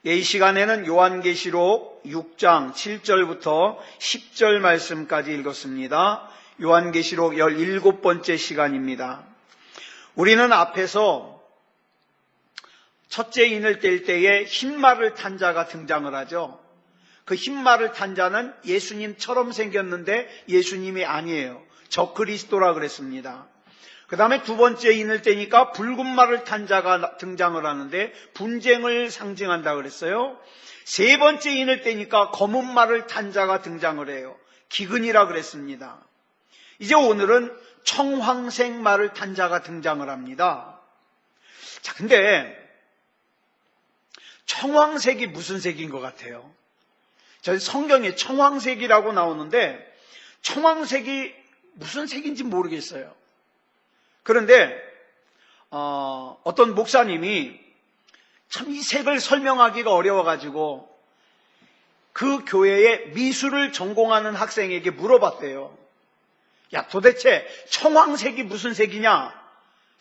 이 시간에는 요한계시록 6장 7절부터 10절 말씀까지 읽었습니다. 요한계시록 17번째 시간입니다. 우리는 앞에서 첫째 인을 뗄 때에 흰말을 탄 자가 등장을 하죠. 그 흰말을 탄 자는 예수님처럼 생겼는데 예수님이 아니에요. 적그리스도라 그랬습니다. 그 다음에 두 번째 인을 떼니까 붉은 말을 탄 자가 등장을 하는데 분쟁을 상징한다 그랬어요. 세 번째 인을 떼니까 검은 말을 탄 자가 등장을 해요. 기근이라 그랬습니다. 이제 오늘은 청황색 말을 탄 자가 등장을 합니다. 자, 근데 청황색이 무슨 색인 것 같아요? 저희 성경에 청황색이라고 나오는데 청황색이 무슨 색인지 모르겠어요. 그런데 어떤 목사님이 참 이 색을 설명하기가 어려워가지고 그 교회에 미술을 전공하는 학생에게 물어봤대요. 야, 도대체 청황색이 무슨 색이냐?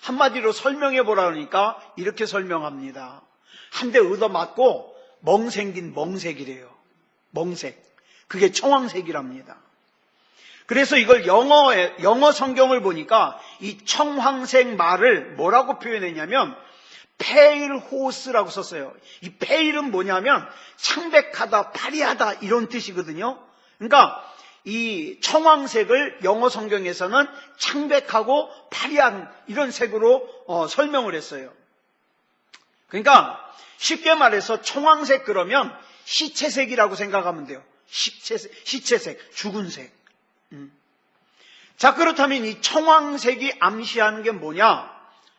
한마디로 설명해 보라니까 이렇게 설명합니다. 한 대 얻어맞고 멍생긴 멍색이래요. 멍색. 그게 청황색이랍니다. 그래서 이걸 영어 성경을 보니까 이 청황색 말을 뭐라고 표현했냐면 pale horse라고 썼어요. 이 pale은 뭐냐면 창백하다, 파리하다 이런 뜻이거든요. 그러니까 이 청황색을 영어 성경에서는 창백하고 파리한 이런 색으로 설명을 했어요. 그러니까 쉽게 말해서 청황색 그러면 시체색이라고 생각하면 돼요. 시체색, 죽은 색. 자, 그렇다면 이 청황색이 암시하는 게 뭐냐?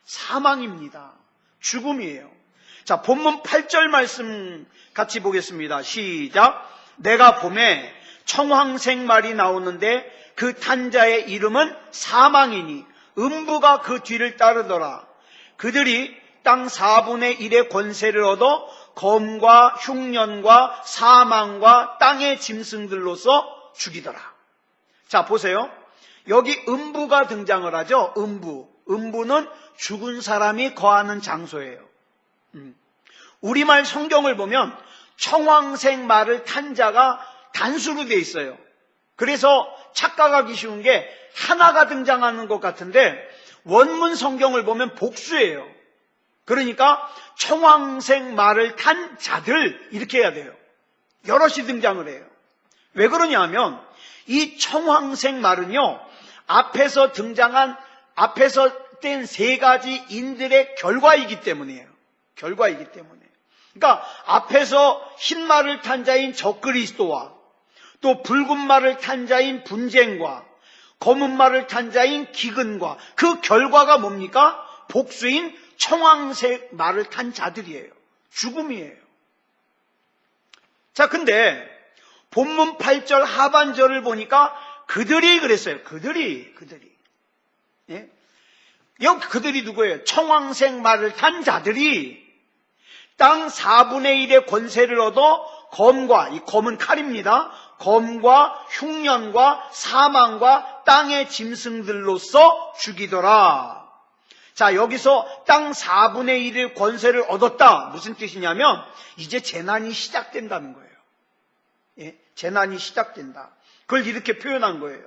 사망입니다. 죽음이에요. 자, 본문 8절 말씀 같이 보겠습니다. 시작. 내가 봄에 청황색 말이 나오는데 그 탄 자의 이름은 사망이니 음부가 그 뒤를 따르더라. 그들이 땅 4분의 1의 권세를 얻어 검과 흉년과 사망과 땅의 짐승들로서 죽이더라. 자, 보세요. 여기 음부가 등장을 하죠. 음부는 죽은 사람이 거하는 장소예요. 우리말 성경을 보면 청황색 말을 탄 자가 단수로 돼 있어요. 그래서 착각하기 쉬운 게 하나가 등장하는 것 같은데 원문 성경을 보면 복수예요. 그러니까 청황색 말을 탄 자들 이렇게 해야 돼요. 여럿이 등장을 해요. 왜 그러냐면 이 청황색 말은요, 앞에서 뗀 세 가지 인들의 결과이기 때문이에요. 결과이기 때문에. 그러니까 앞에서 흰 말을 탄 자인 적그리스도와 또 붉은 말을 탄 자인 분쟁과 검은 말을 탄 자인 기근과 그 결과가 뭡니까? 복수인 청황색 말을 탄 자들이에요. 죽음이에요. 자, 근데 본문 8절 하반절을 보니까 그들이 그랬어요. 그들이. 예? 여기 그들이 누구예요? 청황색 말을 탄 자들이 땅 4분의 1의 권세를 얻어 검과, 이 검은 칼입니다. 검과 흉년과 사망과 땅의 짐승들로서 죽이더라. 자, 여기서 땅 4분의 1의 권세를 얻었다. 무슨 뜻이냐면 이제 재난이 시작된다는 거예요. 예? 재난이 시작된다. 그걸 이렇게 표현한 거예요.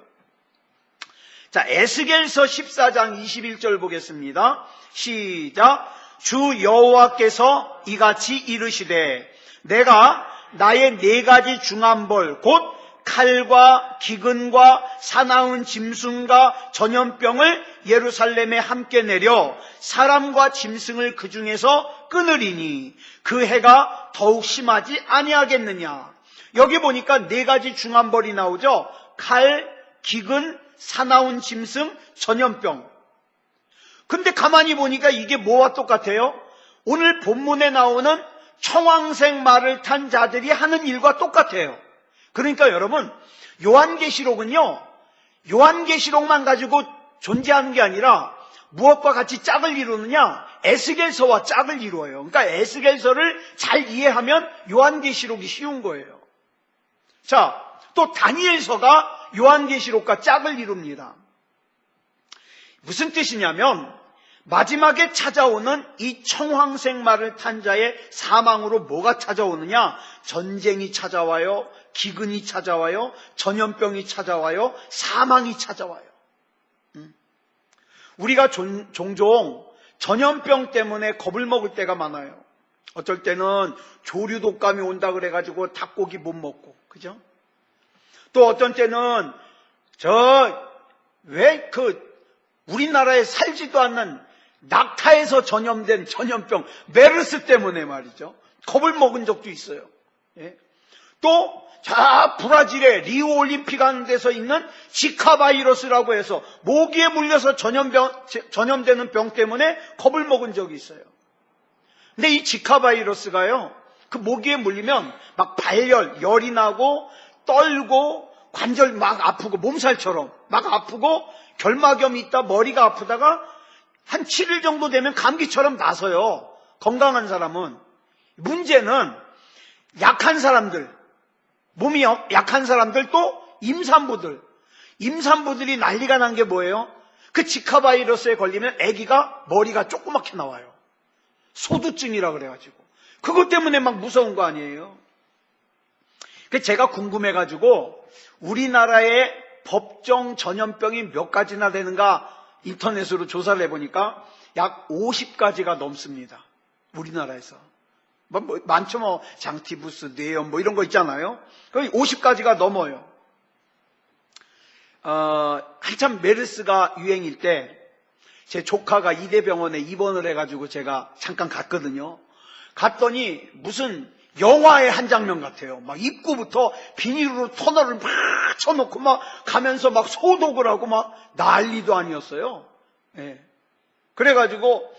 자, 에스겔서 14장 21절 보겠습니다. 시작. 주 여호와께서 이같이 이르시되 내가 나의 네 가지 중한 벌 곧 칼과 기근과 사나운 짐승과 전염병을 예루살렘에 함께 내려 사람과 짐승을 그 중에서 끊으리니 그 해가 더욱 심하지 아니하겠느냐. 여기 보니까 네 가지 중한 벌이 나오죠. 칼, 기근, 사나운 짐승, 전염병. 근데 가만히 보니까 이게 뭐와 똑같아요? 오늘 본문에 나오는 청황색 말을 탄 자들이 하는 일과 똑같아요. 그러니까 여러분, 요한계시록은요, 요한계시록만 가지고 존재하는 게 아니라 무엇과 같이 짝을 이루느냐? 에스겔서와 짝을 이루어요. 그러니까 에스겔서를 잘 이해하면 요한계시록이 쉬운 거예요. 자, 또 다니엘서가 요한계시록과 짝을 이룹니다. 무슨 뜻이냐면 마지막에 찾아오는 이 청황색 말을 탄 자의 사망으로 뭐가 찾아오느냐? 전쟁이 찾아와요, 기근이 찾아와요, 전염병이 찾아와요, 사망이 찾아와요. 우리가 종종 전염병 때문에 겁을 먹을 때가 많아요. 어쩔 때는 조류 독감이 온다 그래가지고 닭고기 못 먹고, 그죠? 또 어떤 때는 우리나라에 살지도 않는 낙타에서 전염된 전염병 메르스 때문에 말이죠, 겁을 먹은 적도 있어요. 예? 또 브라질의 리우 올림픽 하는 데서 있는 지카 바이러스라고 해서 모기에 물려서 전염되는 병 때문에 겁을 먹은 적이 있어요. 근데 이 지카 바이러스가요, 그 모기에 물리면 막 발열, 열이 나고 떨고 관절 막 아프고 몸살처럼 막 아프고 결막염이 있다 머리가 아프다가 한 7일 정도 되면 감기처럼 나서요. 건강한 사람은. 문제는 약한 사람들, 몸이 약한 사람들, 또 임산부들이 난리가 난 게 뭐예요? 그 지카 바이러스에 걸리면 아기가 머리가 조그맣게 나와요. 소두증이라 그래가지고. 그것 때문에 막 무서운 거 아니에요? 제가 궁금해가지고 우리나라의 법정 전염병이 몇 가지나 되는가 인터넷으로 조사를 해보니까 약 50가지가 넘습니다. 우리나라에서. 많죠. 장티푸스, 뇌염 이런 거 있잖아요. 거의 50가지가 넘어요. 한참 메르스가 유행일 때 제 조카가 이대병원에 입원을 해가지고 제가 잠깐 갔거든요. 갔더니 무슨 영화의 한 장면 같아요. 막 입구부터 비닐로 터널을 막 쳐놓고 막 가면서 막 소독을 하고 막 난리도 아니었어요. 예. 그래가지고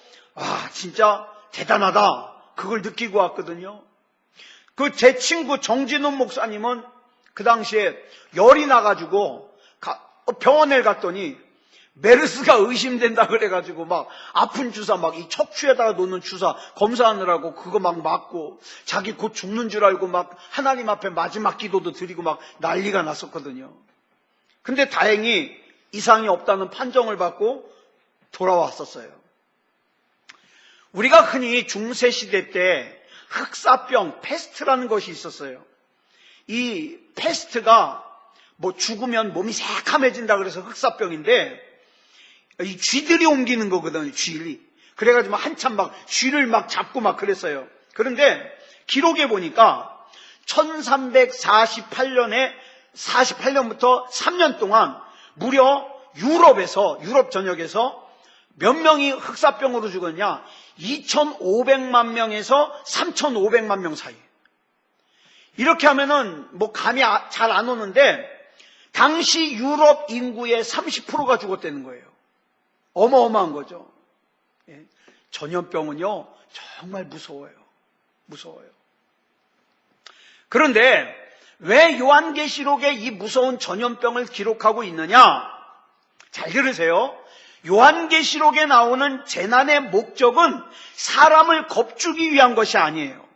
진짜 대단하다, 그걸 느끼고 왔거든요. 제 친구 정진훈 목사님은 그 당시에 열이 나가지고 병원에 갔더니 메르스가 의심된다 그래가지고 막 아픈 주사, 막 이 척추에다가 놓는 주사 검사하느라고 그거 막 맞고 자기 곧 죽는 줄 알고 막 하나님 앞에 마지막 기도도 드리고 막 난리가 났었거든요. 근데 다행히 이상이 없다는 판정을 받고 돌아왔었어요. 우리가 흔히 중세시대 때 흑사병, 패스트라는 것이 있었어요. 이 패스트가 죽으면 몸이 새카매진다 그래서 흑사병인데, 이 쥐들이 옮기는 거거든요, 쥐들이. 그래가지고 한참 막 쥐를 막 잡고 막 그랬어요. 그런데 기록에 보니까 48년부터 3년 동안 무려 유럽 전역에서 몇 명이 흑사병으로 죽었냐? 2,500만 명에서 3,500만 명 사이. 이렇게 하면은 감이 잘 안 오는데 당시 유럽 인구의 30%가 죽었다는 거예요. 어마어마한 거죠. 예. 전염병은요, 정말 무서워요. 그런데 왜 요한계시록에 이 무서운 전염병을 기록하고 있느냐? 잘 들으세요. 요한계시록에 나오는 재난의 목적은 사람을 겁주기 위한 것이 아니에요.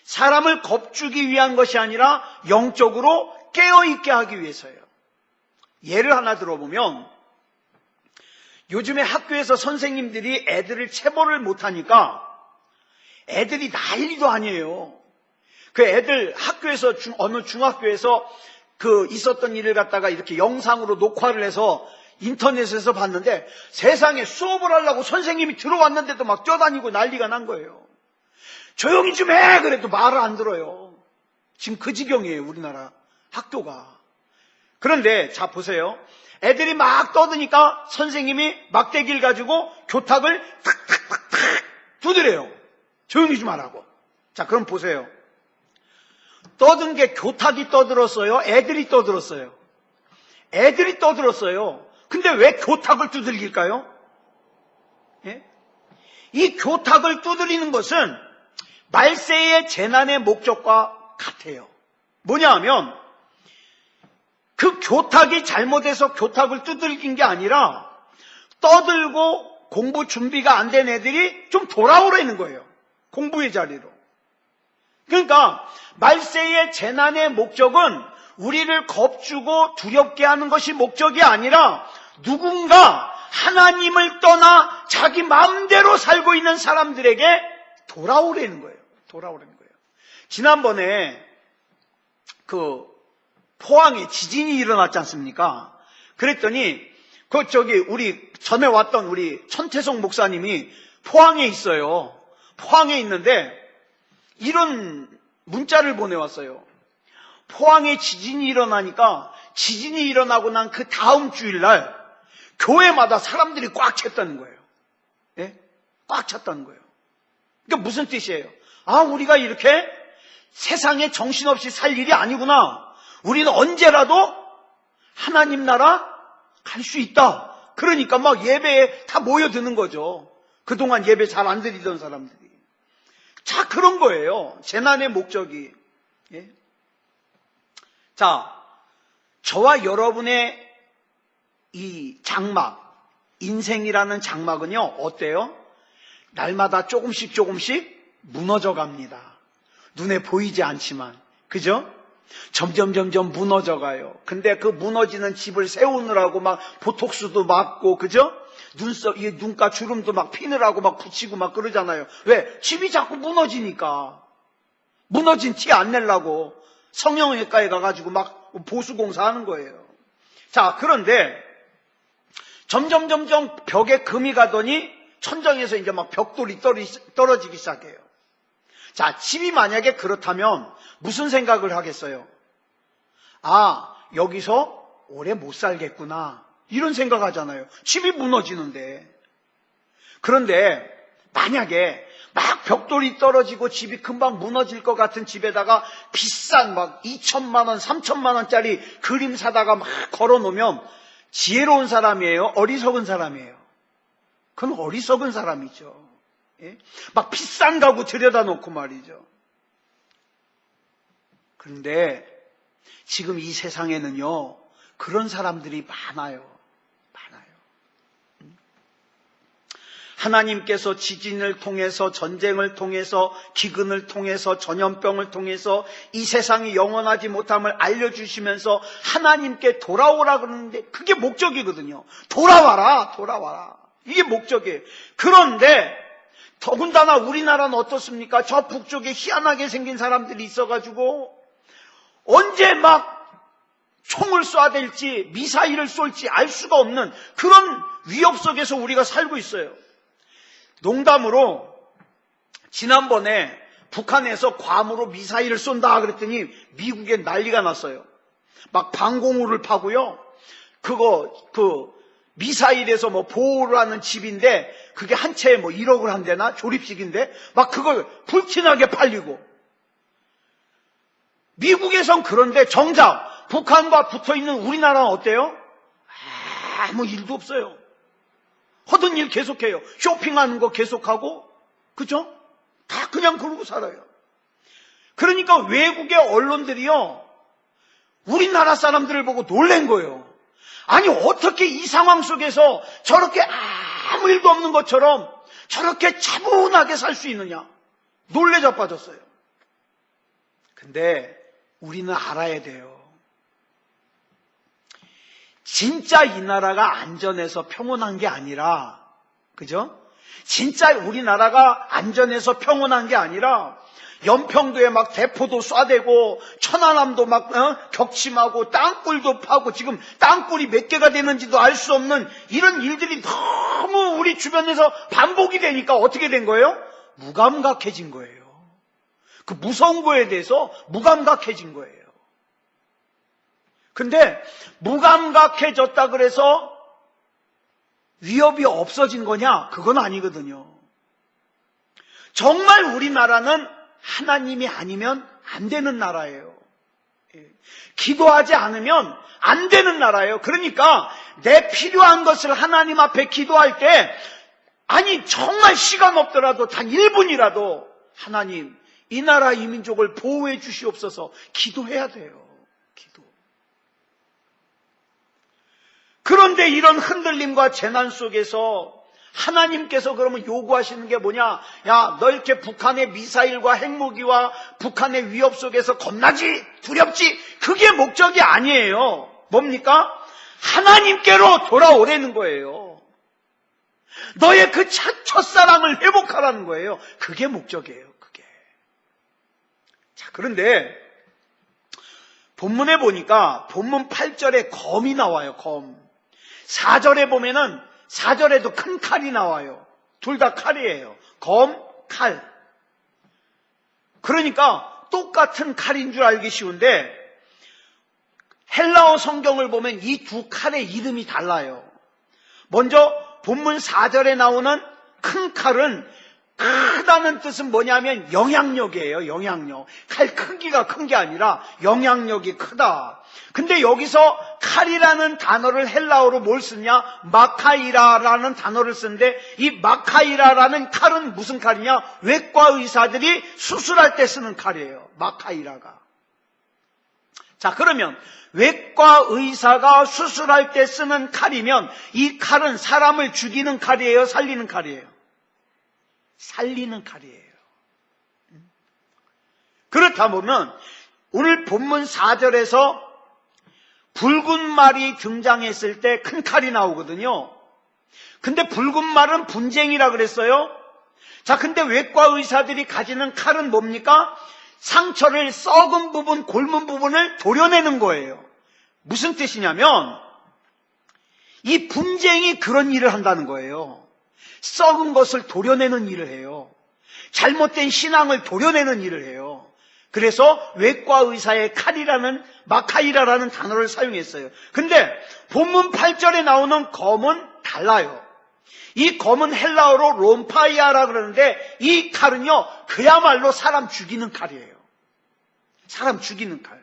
사람을 겁주기 위한 것이 아니라 영적으로 깨어있게 하기 위해서예요. 예를 하나 들어보면, 요즘에 학교에서 선생님들이 애들을 체벌을 못하니까 애들이 난리도 아니에요. 그 애들 학교에서 어느 중학교에서 있었던 일을 갖다가 이렇게 영상으로 녹화를 해서 인터넷에서 봤는데, 세상에 수업을 하려고 선생님이 들어왔는데도 막 뛰어다니고 난리가 난 거예요. 조용히 좀 해 그래도 말을 안 들어요. 지금 그 지경이에요, 우리나라 학교가. 그런데 자 보세요. 애들이 막 떠드니까 선생님이 막대기를 가지고 교탁을 탁탁탁탁 두드려요. 조용히 좀 하라고. 자, 그럼 보세요. 떠든 게 교탁이 떠들었어요? 애들이 떠들었어요? 애들이 떠들었어요. 근데 왜 교탁을 두들길까요? 예? 이 교탁을 두드리는 것은 말세의 재난의 목적과 같아요. 뭐냐 하면 그 교탁이 잘못해서 교탁을 두들긴 게 아니라 떠들고 공부 준비가 안 된 애들이 좀 돌아오라는 거예요. 공부의 자리로. 그러니까 말세의 재난의 목적은 우리를 겁주고 두렵게 하는 것이 목적이 아니라 누군가 하나님을 떠나 자기 마음대로 살고 있는 사람들에게 돌아오라는 거예요. 돌아오라는 거예요. 지난번에 그 포항에 지진이 일어났지 않습니까? 그랬더니 우리 전에 왔던 우리 천태성 목사님이 포항에 있어요. 포항에 있는데 이런 문자를 보내왔어요. 포항에 지진이 일어나니까 지진이 일어나고 난 그 다음 주일날 교회마다 사람들이 꽉 찼다는 거예요. 예? 꽉 찼다는 거예요. 그러니까 무슨 뜻이에요? 우리가 이렇게 세상에 정신없이 살 일이 아니구나. 우리는 언제라도 하나님 나라 갈 수 있다. 그러니까 막 예배에 다 모여드는 거죠. 그동안 예배 잘 안 드리던 사람들이. 자, 그런 거예요. 재난의 목적이. 예? 자, 저와 여러분의 이 장막, 인생이라는 장막은요, 어때요? 날마다 조금씩 무너져 갑니다. 눈에 보이지 않지만. 그죠? 점점 무너져 가요. 근데 그 무너지는 집을 세우느라고 막 보톡스도 맞고, 그죠? 눈가 주름도 막 피느라고 막 붙이고 막 그러잖아요. 왜? 집이 자꾸 무너지니까. 무너진 티 안 내려고 성형외과에 가가지고 막 보수공사 하는 거예요. 자, 그런데 점점 벽에 금이 가더니 천정에서 이제 막 벽돌이 떨어지기 시작해요. 자, 집이 만약에 그렇다면 무슨 생각을 하겠어요? 여기서 오래 못 살겠구나. 이런 생각 하잖아요. 집이 무너지는데. 그런데 만약에 막 벽돌이 떨어지고 집이 금방 무너질 것 같은 집에다가 비싼 막 2천만 원, 3천만 원짜리 그림 사다가 막 걸어 놓으면 지혜로운 사람이에요? 어리석은 사람이에요? 그건 어리석은 사람이죠. 예? 막 비싼 가구 들여다 놓고 말이죠. 그런데 지금 이 세상에는요, 그런 사람들이 많아요. 하나님께서 지진을 통해서, 전쟁을 통해서, 기근을 통해서, 전염병을 통해서 이 세상이 영원하지 못함을 알려주시면서 하나님께 돌아오라 그러는데 그게 목적이거든요. 돌아와라. 이게 목적이에요. 그런데 더군다나 우리나라는 어떻습니까? 저 북쪽에 희한하게 생긴 사람들이 있어가지고 언제 막 총을 쏴야 될지 미사일을 쏠지 알 수가 없는 그런 위협 속에서 우리가 살고 있어요. 농담으로 지난번에 북한에서 괌으로 미사일을 쏜다 그랬더니 미국에 난리가 났어요. 막 방공호를 파고요. 미사일에서 뭐 보호를 하는 집인데 그게 한 채에 뭐 1억을 한대나 조립식인데 막 그걸 불티나게 팔리고. 미국에선 그런데 정작 북한과 붙어있는 우리나라는 어때요? 아무 일도 없어요. 하던 일 계속해요. 쇼핑하는 거 계속하고, 그죠? 다 그냥 그러고 살아요. 그러니까 외국의 언론들이요, 우리나라 사람들을 보고 놀란 거예요. 아니, 어떻게 이 상황 속에서 저렇게 아무 일도 없는 것처럼 저렇게 차분하게 살 수 있느냐? 놀래 자빠졌어요. 근데 우리는 알아야 돼요. 진짜 이 나라가 안전해서 평온한 게 아니라, 그죠? 진짜 우리나라가 안전해서 평온한 게 아니라 연평도에 막 대포도 쏴대고 천안함도 막 격침하고 땅굴도 파고 지금 땅굴이 몇 개가 되는지도 알 수 없는 이런 일들이 너무 우리 주변에서 반복이 되니까 어떻게 된 거예요? 무감각해진 거예요. 그 무서운 거에 대해서 무감각해진 거예요. 근데 무감각해졌다 그래서 위협이 없어진 거냐? 그건 아니거든요. 정말 우리나라는 하나님이 아니면 안 되는 나라예요. 기도하지 않으면 안 되는 나라예요. 그러니까 내 필요한 것을 하나님 앞에 기도할 때 아니 정말 시간 없더라도 단 1분이라도 하나님 이 나라 이 민족을 보호해 주시옵소서 기도해야 돼요. 기도. 그런데 이런 흔들림과 재난 속에서 하나님께서 그러면 요구하시는 게 뭐냐? 야, 너 이렇게 북한의 미사일과 핵무기와 북한의 위협 속에서 겁나지? 두렵지? 그게 목적이 아니에요. 뭡니까? 하나님께로 돌아오라는 거예요. 너의 그 첫사랑을 회복하라는 거예요. 그게 목적이에요. 그게. 자, 그런데 본문에 보니까 본문 8절에 검이 나와요. 검. 4절에 보면은 4절에도 큰 칼이 나와요. 둘 다 칼이에요. 검, 칼. 그러니까 똑같은 칼인 줄 알기 쉬운데 헬라어 성경을 보면 이 두 칼의 이름이 달라요. 먼저 본문 4절에 나오는 큰 칼은 크다는 뜻은 뭐냐면 영향력이에요. 영향력. 칼 크기가 큰 게 아니라 영향력이 크다. 근데 여기서 칼이라는 단어를 헬라어로 뭘 쓰냐? 마카이라라는 단어를 쓰는데 이 마카이라라는 칼은 무슨 칼이냐? 외과 의사들이 수술할 때 쓰는 칼이에요. 마카이라가. 자, 그러면 외과 의사가 수술할 때 쓰는 칼이면 이 칼은 사람을 죽이는 칼이에요? 살리는 칼이에요? 살리는 칼이에요. 그렇다면 오늘 본문 4절에서 붉은 말이 등장했을 때 큰 칼이 나오거든요. 근데 붉은 말은 분쟁이라 그랬어요. 자, 근데 외과 의사들이 가지는 칼은 뭡니까? 상처를 썩은 부분, 곪은 부분을 도려내는 거예요. 무슨 뜻이냐면 이 분쟁이 그런 일을 한다는 거예요. 썩은 것을 도려내는 일을 해요. 잘못된 신앙을 도려내는 일을 해요. 그래서 외과 의사의 칼이라는 마카이라라는 단어를 사용했어요. 근데 본문 8절에 나오는 검은 달라요. 이 검은 헬라어로 롬파이아라 그러는데 이 칼은요 그야말로 사람 죽이는 칼이에요. 사람 죽이는 칼.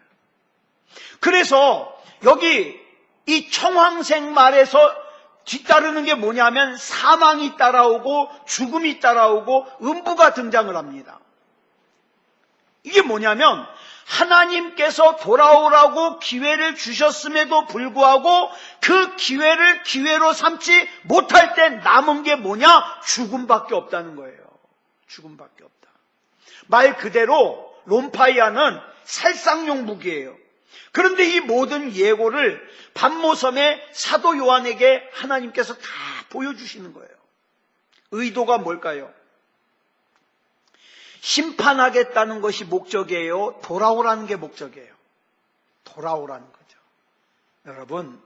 그래서 여기 이 청황색 말에서 뒤따르는 게 뭐냐면 사망이 따라오고 죽음이 따라오고 음부가 등장을 합니다. 이게 뭐냐면 하나님께서 돌아오라고 기회를 주셨음에도 불구하고 그 기회를 기회로 삼지 못할 때 남은 게 뭐냐? 죽음밖에 없다는 거예요. 죽음밖에 없다. 말 그대로 롬파이아는 살상용 무기예요. 그런데 이 모든 예고를 반모섬의 사도 요한에게 하나님께서 다 보여주시는 거예요. 의도가 뭘까요? 심판하겠다는 것이 목적이에요? 돌아오라는 게 목적이에요? 돌아오라는 거죠. 여러분,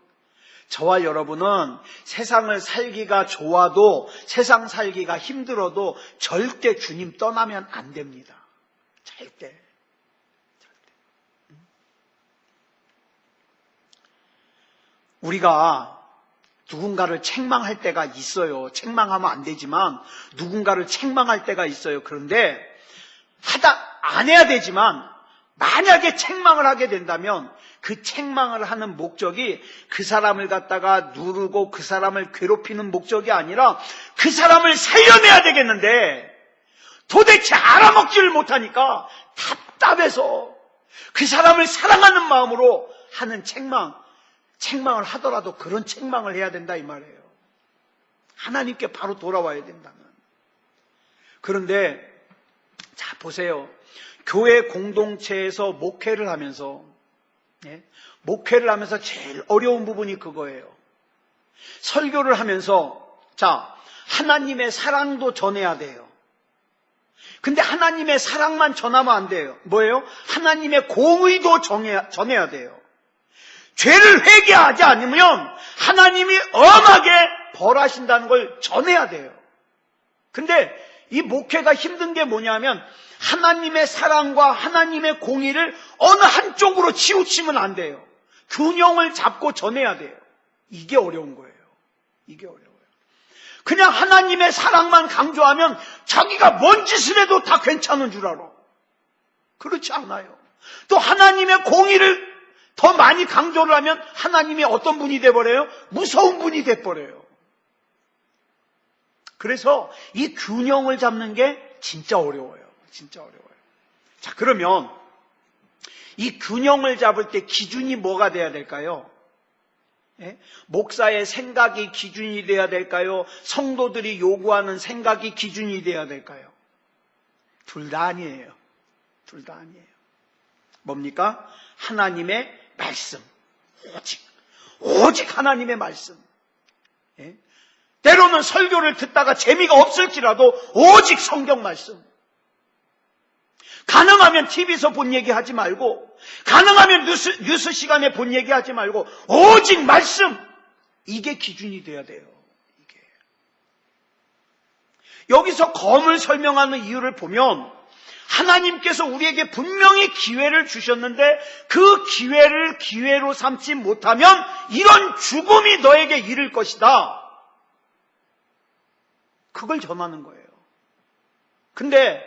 저와 여러분은 세상을 살기가 좋아도 세상 살기가 힘들어도 절대 주님 떠나면 안 됩니다. 절대. 우리가 누군가를 책망할 때가 있어요. 책망하면 안 되지만 누군가를 책망할 때가 있어요. 그런데 안 해야 되지만 만약에 책망을 하게 된다면 그 책망을 하는 목적이 그 사람을 갖다가 누르고 그 사람을 괴롭히는 목적이 아니라 그 사람을 살려내야 되겠는데 도대체 알아먹지를 못하니까 답답해서 그 사람을 사랑하는 마음으로 하는 책망을 하더라도 그런 책망을 해야 된다 이 말이에요. 하나님께 바로 돌아와야 된다는. 그런데 자 보세요. 교회 공동체에서 목회를 하면서 제일 어려운 부분이 그거예요. 설교를 하면서 자 하나님의 사랑도 전해야 돼요. 근데 하나님의 사랑만 전하면 안 돼요. 뭐예요? 하나님의 공의도 전해야 돼요. 죄를 회개하지 않으면 하나님이 엄하게 벌하신다는 걸 전해야 돼요. 근데 이 목회가 힘든 게 뭐냐면 하나님의 사랑과 하나님의 공의를 어느 한쪽으로 치우치면 안 돼요. 균형을 잡고 전해야 돼요. 이게 어려운 거예요. 이게 어려워요. 그냥 하나님의 사랑만 강조하면 자기가 뭔 짓을 해도 다 괜찮은 줄 알아. 그렇지 않아요. 또 하나님의 공의를 더 많이 강조를 하면 하나님이 어떤 분이 돼버려요? 무서운 분이 돼버려요. 그래서 이 균형을 잡는 게 진짜 어려워요. 진짜 어려워요. 자, 그러면 이 균형을 잡을 때 기준이 뭐가 돼야 될까요? 목사의 생각이 기준이 돼야 될까요? 성도들이 요구하는 생각이 기준이 돼야 될까요? 둘 다 아니에요. 둘 다 아니에요. 뭡니까? 하나님의 말씀. 오직 하나님의 말씀. 때로는 설교를 듣다가 재미가 없을지라도 오직 성경 말씀. 가능하면 TV에서 본 얘기 하지 말고, 가능하면 뉴스 시간에 본 얘기 하지 말고, 오직 말씀. 이게 기준이 돼야 돼요. 이게. 여기서 검을 설명하는 이유를 보면, 하나님께서 우리에게 분명히 기회를 주셨는데 그 기회를 기회로 삼지 못하면 이런 죽음이 너에게 이를 것이다. 그걸 전하는 거예요. 근데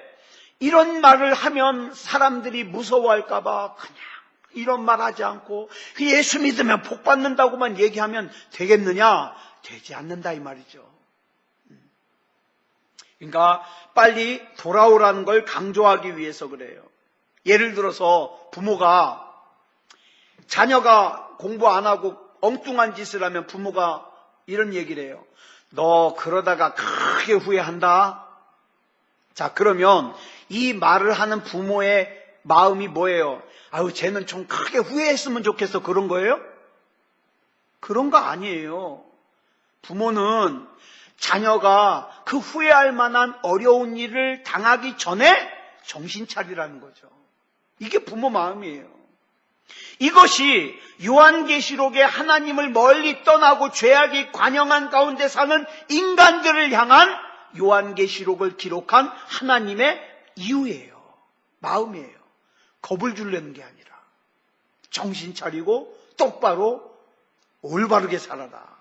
이런 말을 하면 사람들이 무서워할까 봐 그냥 이런 말 하지 않고 예수 믿으면 복 받는다고만 얘기하면 되겠느냐? 되지 않는다 이 말이죠. 그러니까 빨리 돌아오라는 걸 강조하기 위해서 그래요. 예를 들어서 부모가 자녀가 공부 안 하고 엉뚱한 짓을 하면 부모가 이런 얘기를 해요. 너 그러다가 크게 후회한다. 자, 그러면 이 말을 하는 부모의 마음이 뭐예요? 아유, 쟤는 좀 크게 후회했으면 좋겠어. 그런 거예요? 그런 거 아니에요. 부모는 자녀가 그 후회할 만한 어려운 일을 당하기 전에 정신 차리라는 거죠. 이게 부모 마음이에요. 이것이 요한계시록에 하나님을 멀리 떠나고 죄악이 관영한 가운데 사는 인간들을 향한 요한계시록을 기록한 하나님의 이유예요. 마음이에요. 겁을 주려는 게 아니라 정신 차리고 똑바로 올바르게 살아라.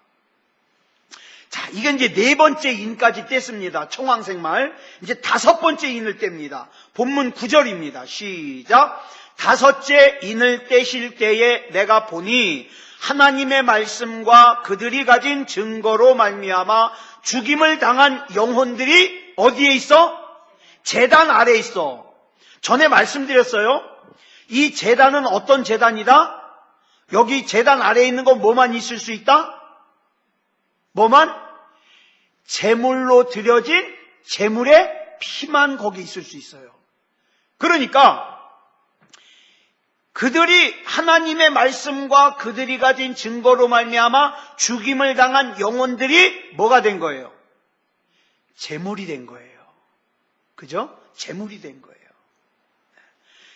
자, 이게 이제 네 번째 인까지 뗐습니다. 청황색말. 이제 다섯 번째 인을 뗍니다. 본문 9절입니다. 시작. 다섯째 인을 떼실 때에 내가 보니 하나님의 말씀과 그들이 가진 증거로 말미암아 죽임을 당한 영혼들이 어디에 있어? 제단 아래에 있어. 전에 말씀드렸어요. 이 제단은 어떤 제단이다? 여기 제단 아래에 있는 건 뭐만 있을 수 있다? 뭐만? 제물로 드려진 제물의 피만 거기 있을 수 있어요. 그러니까 그들이 하나님의 말씀과 그들이 가진 증거로 말미암아 죽임을 당한 영혼들이 뭐가 된 거예요? 제물이 된 거예요. 그죠? 제물이 된 거예요.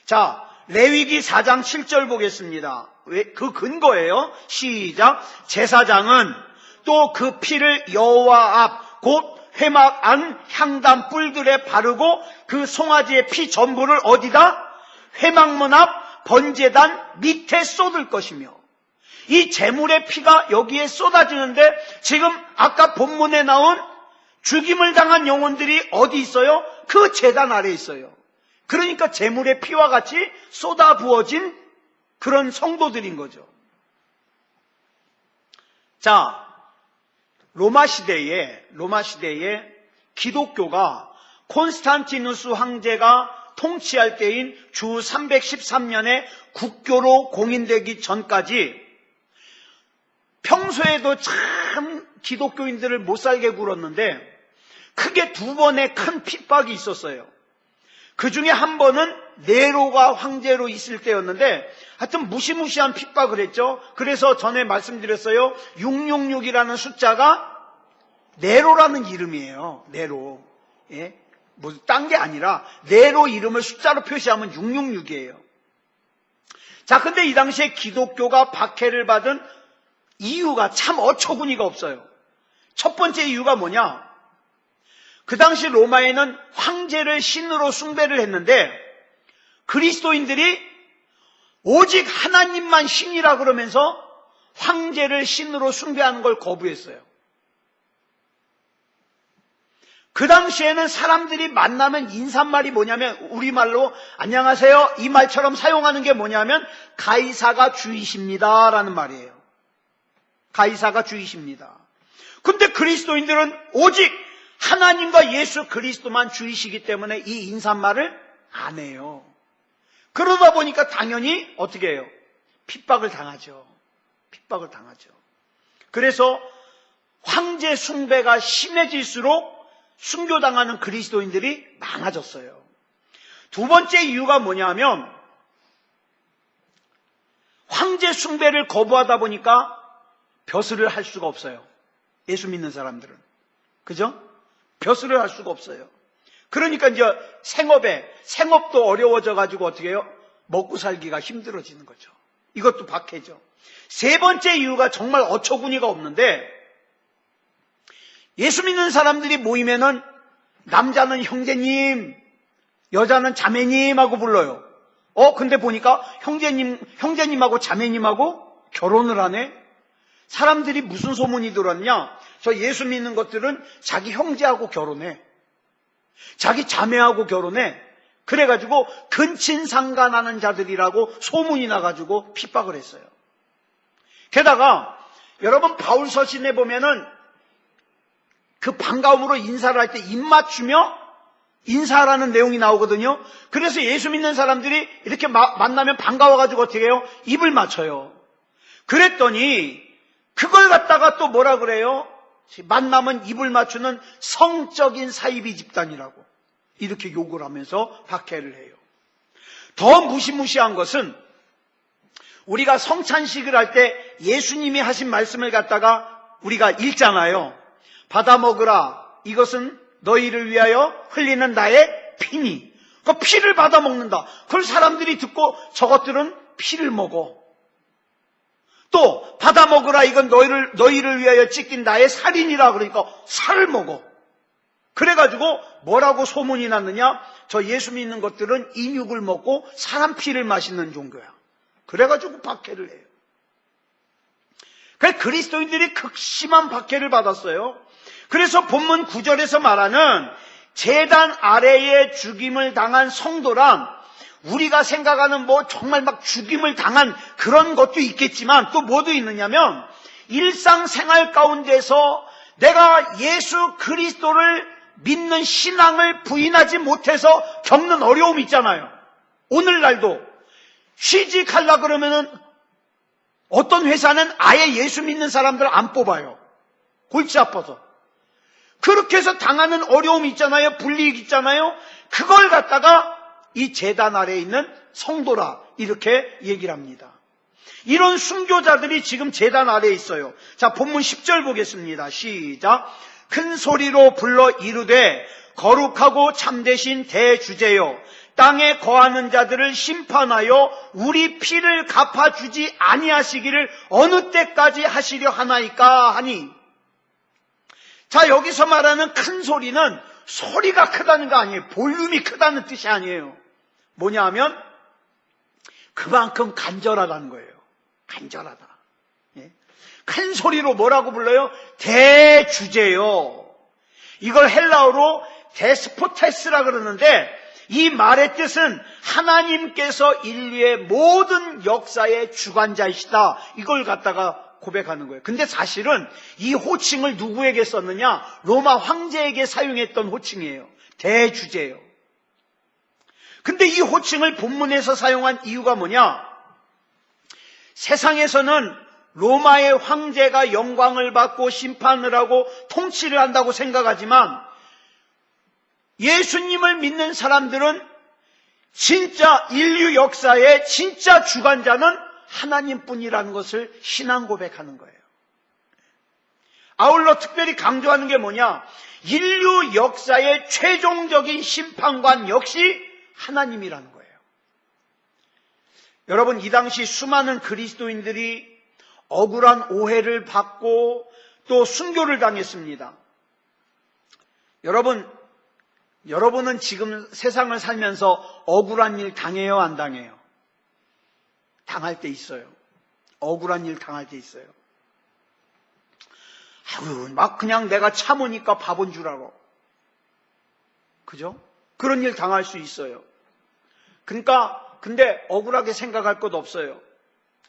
자, 레위기 4장 7절 보겠습니다. 그 근거예요. 시작. 제사장은 또 그 피를 여호와 앞 곧 회막 안 향단 뿔들에 바르고 그 송아지의 피 전부를 어디다? 회막문 앞 번제단 밑에 쏟을 것이며, 이 제물의 피가 여기에 쏟아지는데 지금 아까 본문에 나온 죽임을 당한 영혼들이 어디 있어요? 그 제단 아래에 있어요. 그러니까 제물의 피와 같이 쏟아 부어진 그런 성도들인 거죠. 자, 로마 시대에 기독교가 콘스탄티누스 황제가 통치할 때인 주 313년에 국교로 공인되기 전까지 평소에도 참 기독교인들을 못 살게 굴었는데 크게 두 번의 큰 핍박이 있었어요. 그 중에 한 번은 네로가 황제로 있을 때였는데 하여튼 무시무시한 핍박을 했죠. 그래서 전에 말씀드렸어요. 666이라는 숫자가 네로라는 이름이에요. 네로. 예? 뭐 딴 게 아니라 네로 이름을 숫자로 표시하면 666이에요. 자, 근데 이 당시에 기독교가 박해를 받은 이유가 참 어처구니가 없어요. 첫 번째 이유가 뭐냐? 그 당시 로마에는 황제를 신으로 숭배를 했는데 그리스도인들이 오직 하나님만 신이라 그러면서 황제를 신으로 숭배하는 걸 거부했어요. 그 당시에는 사람들이 만나면 인사말이 뭐냐면 우리말로 안녕하세요 이 말처럼 사용하는 게 뭐냐면 가이사가 주이십니다 라는 말이에요. 가이사가 주이십니다. 근데 그리스도인들은 오직 하나님과 예수 그리스도만 주이시기 때문에 이 인사말을 안 해요. 그러다 보니까 당연히 어떻게 해요? 핍박을 당하죠. 핍박을 당하죠. 그래서 황제 숭배가 심해질수록 순교당하는 그리스도인들이 많아졌어요. 두 번째 이유가 뭐냐면 황제 숭배를 거부하다 보니까 벼슬을 할 수가 없어요. 예수 믿는 사람들은. 그죠? 벼슬을 할 수가 없어요. 그러니까 이제 생업도 어려워져 가지고 어떻게 해요? 먹고 살기가 힘들어지는 거죠. 이것도 박해죠. 세 번째 이유가 정말 어처구니가 없는데, 예수 믿는 사람들이 모이면은 남자는 형제님, 여자는 자매님 하고 불러요. 근데 보니까 형제님하고 자매님하고 결혼을 하네? 사람들이 무슨 소문이 들었냐? 저 예수 믿는 것들은 자기 형제하고 결혼해. 자기 자매하고 결혼해. 그래가지고 근친상간하는 자들이라고 소문이 나가지고 핍박을 했어요. 게다가 여러분 바울 서신에 보면은 그 반가움으로 인사를 할 때 입 맞추며 인사하라는 내용이 나오거든요. 그래서 예수 믿는 사람들이 이렇게 만나면 반가워가지고 어떻게 해요? 입을 맞춰요. 그랬더니 그걸 갖다가 또 뭐라 그래요? 만나면 입을 맞추는 성적인 사이비 집단이라고 이렇게 욕을 하면서 박해를 해요. 더 무시무시한 것은 우리가 성찬식을 할 때 예수님이 하신 말씀을 갖다가 우리가 읽잖아요. 받아 먹으라. 이것은 너희를 위하여 흘리는 나의 피니. 그 피를 받아 먹는다. 그걸 사람들이 듣고 저것들은 피를 먹어. 또 받아 먹으라. 이건 너희를 위하여 찢긴 나의 살인이라. 그러니까 살을 먹어. 그래가지고 뭐라고 소문이 났느냐? 저 예수 믿는 것들은 인육을 먹고 사람 피를 마시는 종교야. 그래가지고 박해를 해요. 그래서 그리스도인들이 극심한 박해를 받았어요. 그래서 본문 9절에서 말하는 제단 아래에 죽임을 당한 성도란 우리가 생각하는 정말 막 죽임을 당한 그런 것도 있겠지만 또 뭐도 있느냐면 일상생활 가운데서 내가 예수 그리스도를 믿는 신앙을 부인하지 못해서 겪는 어려움이 있잖아요. 오늘날도 취직하려고 그러면은 어떤 회사는 아예 예수 믿는 사람들을 안 뽑아요. 골치 아파서. 그렇게 해서 당하는 어려움이 있잖아요. 불이익 있잖아요. 그걸 갖다가 이 제단 아래에 있는 성도라 이렇게 얘기를 합니다. 이런 순교자들이 지금 제단 아래에 있어요. 자, 본문 10절 보겠습니다. 시작. 큰 소리로 불러 이르되 거룩하고 참되신 대주제여 땅에 거하는 자들을 심판하여 우리 피를 갚아주지 아니하시기를 어느 때까지 하시려 하나이까 하니. 자, 여기서 말하는 큰 소리는 소리가 크다는 거 아니에요. 볼륨이 크다는 뜻이 아니에요. 뭐냐 하면 그만큼 간절하다는 거예요. 간절하다. 예? 큰 소리로 뭐라고 불러요? 대주제요. 이걸 헬라어로 데스포테스라 그러는데 이 말의 뜻은 하나님께서 인류의 모든 역사의 주관자이시다. 이걸 갖다가 고백하는 거예요. 근데 사실은 이 호칭을 누구에게 썼느냐? 로마 황제에게 사용했던 호칭이에요. 대주제요. 근데 이 호칭을 본문에서 사용한 이유가 뭐냐? 세상에서는 로마의 황제가 영광을 받고 심판을 하고 통치를 한다고 생각하지만 예수님을 믿는 사람들은 진짜 인류 역사의 진짜 주관자는 하나님뿐이라는 것을 신앙 고백하는 거예요. 아울러 특별히 강조하는 게 뭐냐? 인류 역사의 최종적인 심판관 역시 하나님이라는 거예요. 여러분, 이 당시 수많은 그리스도인들이 억울한 오해를 받고 또 순교를 당했습니다. 여러분은 지금 세상을 살면서 억울한 일 당해요, 안 당해요? 당할 때 있어요. 억울한 일 당할 때 있어요. 막 그냥 내가 참으니까 바본 줄 알아. 그죠? 그런 일 당할 수 있어요. 근데 억울하게 생각할 것 없어요.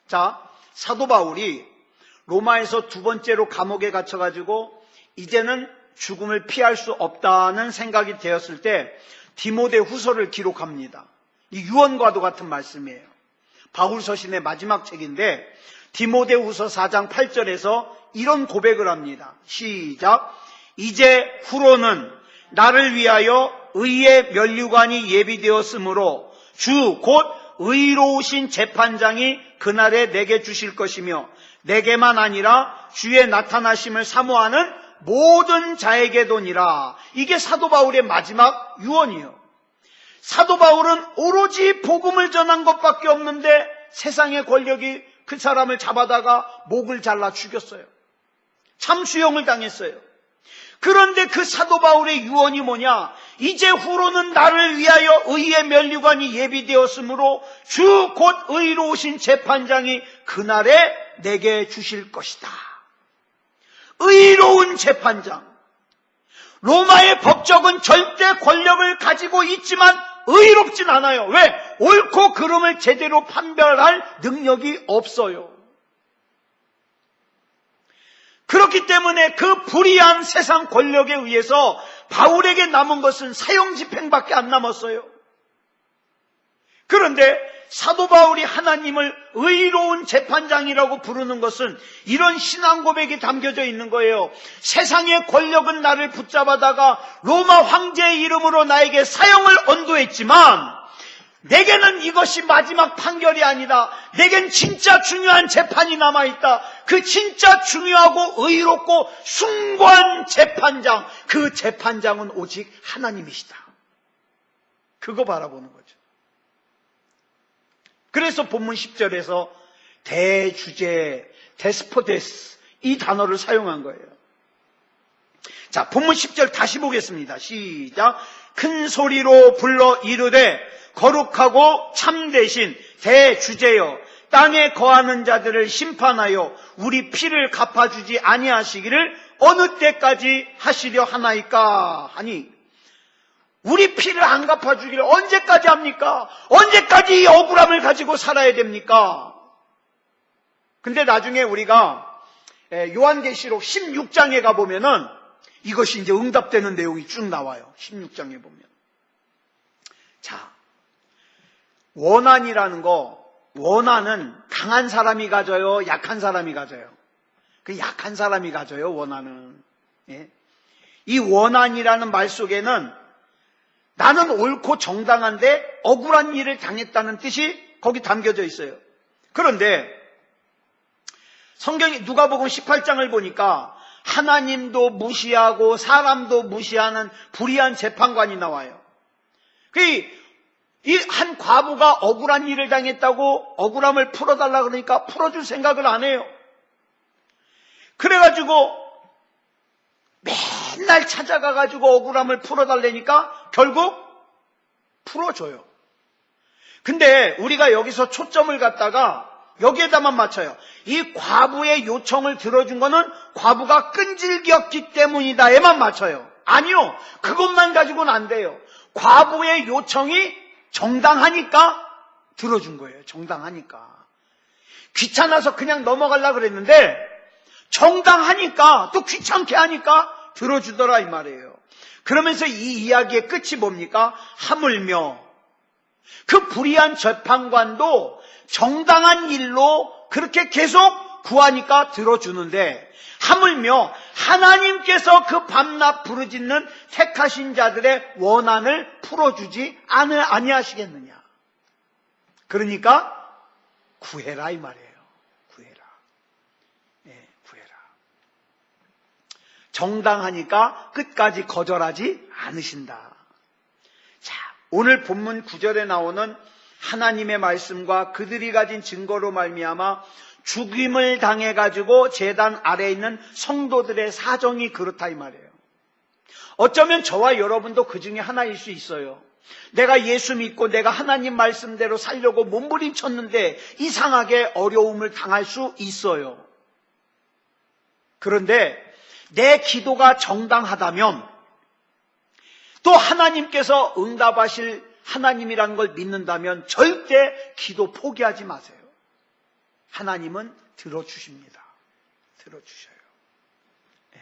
자, 사도 바울이 로마에서 두 번째로 감옥에 갇혀가지고 이제는 죽음을 피할 수 없다는 생각이 되었을 때 디모데 후서를 기록합니다. 이 유언과도 같은 말씀이에요. 바울 서신의 마지막 책인데 디모데 후서 4장 8절에서 이런 고백을 합니다. 시작. 이제 후로는 나를 위하여 의의 면류관이 예비되었으므로 주 곧 의로우신 재판장이 그날에 내게 주실 것이며 내게만 아니라 주의 나타나심을 사모하는 모든 자에게도니라. 이게 사도 바울의 마지막 유언이에요. 사도 바울은 오로지 복음을 전한 것밖에 없는데 세상의 권력이 그 사람을 잡아다가 목을 잘라 죽였어요. 참수형을 당했어요. 그런데 그 사도 바울의 유언이 뭐냐? 이제 후로는 나를 위하여 의의 면류관이 예비되었으므로 주 곧 의로우신 재판장이 그날에 내게 주실 것이다. 의로운 재판장. 로마의 법적은 절대 권력을 가지고 있지만 의롭진 않아요. 왜? 옳고 그름을 제대로 판별할 능력이 없어요. 그렇기 때문에 그 불의한 세상 권력에 의해서 바울에게 남은 것은 사형집행밖에 안 남았어요. 그런데 사도 바울이 하나님을 의로운 재판장이라고 부르는 것은 이런 신앙 고백이 담겨져 있는 거예요. 세상의 권력은 나를 붙잡아다가 로마 황제의 이름으로 나에게 사형을 언도했지만 내게는 이것이 마지막 판결이 아니다. 내겐 진짜 중요한 재판이 남아있다. 그 진짜 중요하고 의롭고 숭고한 재판장, 그 재판장은 오직 하나님이시다. 그거 바라보는 거죠. 그래서 본문 10절에서 대주제, 데스포데스 이 단어를 사용한 거예요. 자, 본문 10절 다시 보겠습니다. 시작. 큰 소리로 불러 이르되 거룩하고 참되신 대주제여 땅에 거하는 자들을 심판하여 우리 피를 갚아주지 아니하시기를 어느 때까지 하시려 하나이까 하니, 우리 피를 안 갚아주기를 언제까지 합니까? 언제까지 이 억울함을 가지고 살아야 됩니까? 근데 나중에 우리가 요한계시록 16장에 가보면은 이것이 이제 응답되는 내용이 쭉 나와요. 16장에 보면. 자, 원한이라는 거, 원한은 강한 사람이 가져요? 약한 사람이 가져요? 그 약한 사람이 가져요, 원한은. 예? 이 원한이라는 말 속에는 나는 옳고 정당한데 억울한 일을 당했다는 뜻이 거기 담겨져 있어요. 그런데 성경이 누가복음 18장을 보니까 하나님도 무시하고 사람도 무시하는 불의한 재판관이 나와요. 이 한 과부가 억울한 일을 당했다고 억울함을 풀어달라 그러니까 풀어줄 생각을 안 해요. 그래가지고 맨날 찾아가가지고 억울함을 풀어달라니까 결국 풀어줘요. 근데 우리가 여기서 초점을 갖다가 여기에다만 맞춰요. 이 과부의 요청을 들어준 거는 과부가 끈질겼기 때문이다에만 맞춰요. 아니요, 그것만 가지고는 안 돼요. 과부의 요청이 정당하니까 들어준 거예요. 정당하니까. 귀찮아서 그냥 넘어가려고 그랬는데 정당하니까, 또 귀찮게 하니까 들어주더라 이 말이에요. 그러면서 이 이야기의 끝이 뭡니까? 하물며 그 불의한 재판관도 정당한 일로 그렇게 계속 구하니까 들어주는데, 하물며 하나님께서 그 밤낮 부르짖는 택하신 자들의 원한을 풀어주지 아니하시겠느냐. 그러니까 구해라 이 말이에요. 구해라. 네, 구해라. 정당하니까 끝까지 거절하지 않으신다. 자, 오늘 본문 9절에 나오는 하나님의 말씀과 그들이 가진 증거로 말미암아 죽임을 당해가지고 제단 아래에 있는 성도들의 사정이 그렇다 이 말이에요. 어쩌면 저와 여러분도 그 중에 하나일 수 있어요. 내가 예수 믿고 내가 하나님 말씀대로 살려고 몸부림쳤는데 이상하게 어려움을 당할 수 있어요. 그런데 내 기도가 정당하다면, 또 하나님께서 응답하실 하나님이라는 걸 믿는다면 절대 기도 포기하지 마세요. 하나님은 들어주십니다. 들어주셔요. 네.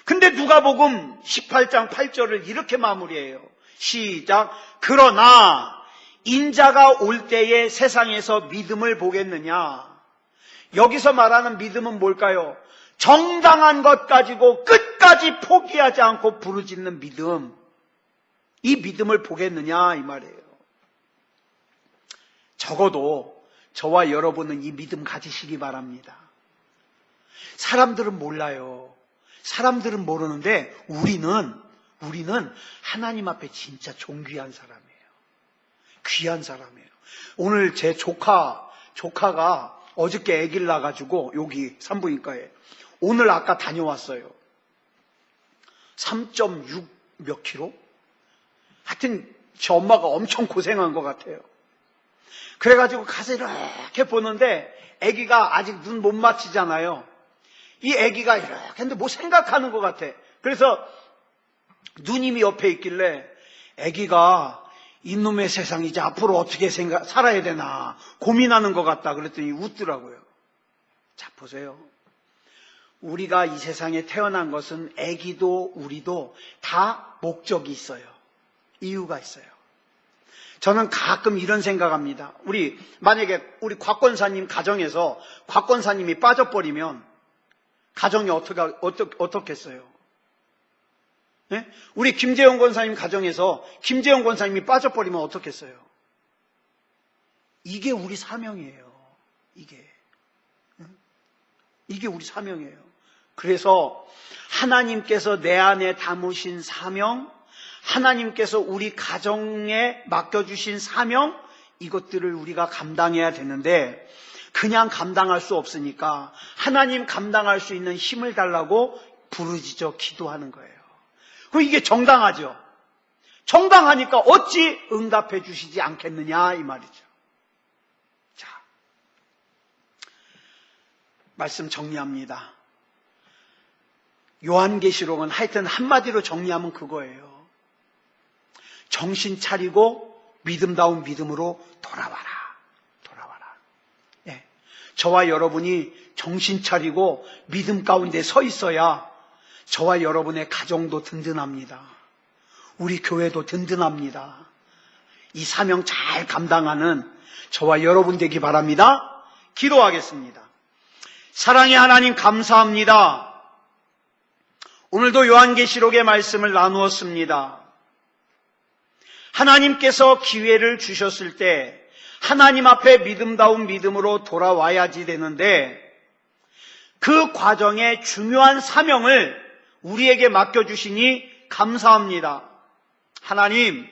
근데 누가복음 18장 8절을 이렇게 마무리해요. 시작. 그러나 인자가 올 때에 세상에서 믿음을 보겠느냐. 여기서 말하는 믿음은 뭘까요? 정당한 것 가지고 끝까지 포기하지 않고 부르짖는 믿음. 이 믿음을 보겠느냐 이 말이에요. 적어도 저와 여러분은 이 믿음 가지시기 바랍니다. 사람들은 몰라요. 사람들은 모르는데 우리는 하나님 앞에 진짜 존귀한 사람이에요. 귀한 사람이에요. 오늘 제 조카가 어저께 아기를 낳아가지고 여기 산부인과에 오늘 아까 다녀왔어요. 3.6 몇 킬로? 하여튼 저 엄마가 엄청 고생한 것 같아요. 그래가지고 가서 이렇게 보는데 아기가 아직 눈 못 맞히잖아요. 이 아기가 이렇게 했는데 뭐 생각하는 것 같아. 그래서 누님이 옆에 있길래 아기가 이놈의 세상 이제 앞으로 어떻게 살아야 되나 고민하는 것 같다 그랬더니 웃더라고요. 자, 보세요. 우리가 이 세상에 태어난 것은 아기도 우리도 다 목적이 있어요. 이유가 있어요. 저는 가끔 이런 생각합니다. 만약에 우리 곽권사님 가정에서 곽권사님이 빠져버리면 가정이 어떻겠어요? 네? 우리 김재영 권사님 가정에서 김재영 권사님이 빠져버리면 어떻겠어요? 이게 우리 사명이에요. 이게 우리 사명이에요. 그래서 하나님께서 내 안에 담으신 사명, 하나님께서 우리 가정에 맡겨주신 사명, 이것들을 우리가 감당해야 되는데 그냥 감당할 수 없으니까 하나님 감당할 수 있는 힘을 달라고 부르짖어 기도하는 거예요. 그럼 이게 정당하죠. 정당하니까 어찌 응답해 주시지 않겠느냐 이 말이죠. 자, 말씀 정리합니다. 요한계시록은 하여튼 한마디로 정리하면 그거예요. 정신 차리고 믿음다운 믿음으로 돌아와라. 예. 저와 여러분이 정신 차리고 믿음 가운데 서 있어야 저와 여러분의 가정도 든든합니다. 우리 교회도 든든합니다. 이 사명 잘 감당하는 저와 여러분 되기 바랍니다. 기도하겠습니다. 사랑의 하나님 감사합니다. 오늘도 요한계시록의 말씀을 나누었습니다. 하나님께서 기회를 주셨을 때 하나님 앞에 믿음다운 믿음으로 돌아와야지 되는데 그 과정의 중요한 사명을 우리에게 맡겨주시니 감사합니다. 하나님,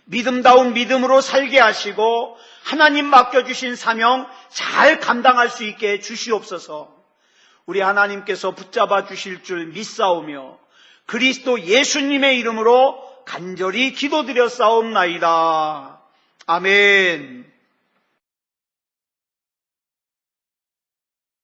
믿음다운 믿음으로 살게 하시고 하나님 맡겨주신 사명 잘 감당할 수 있게 해 주시옵소서. 우리 하나님께서 붙잡아 주실 줄 믿사오며 그리스도 예수님의 이름으로 간절히 기도드렸사옵나이다. 아멘.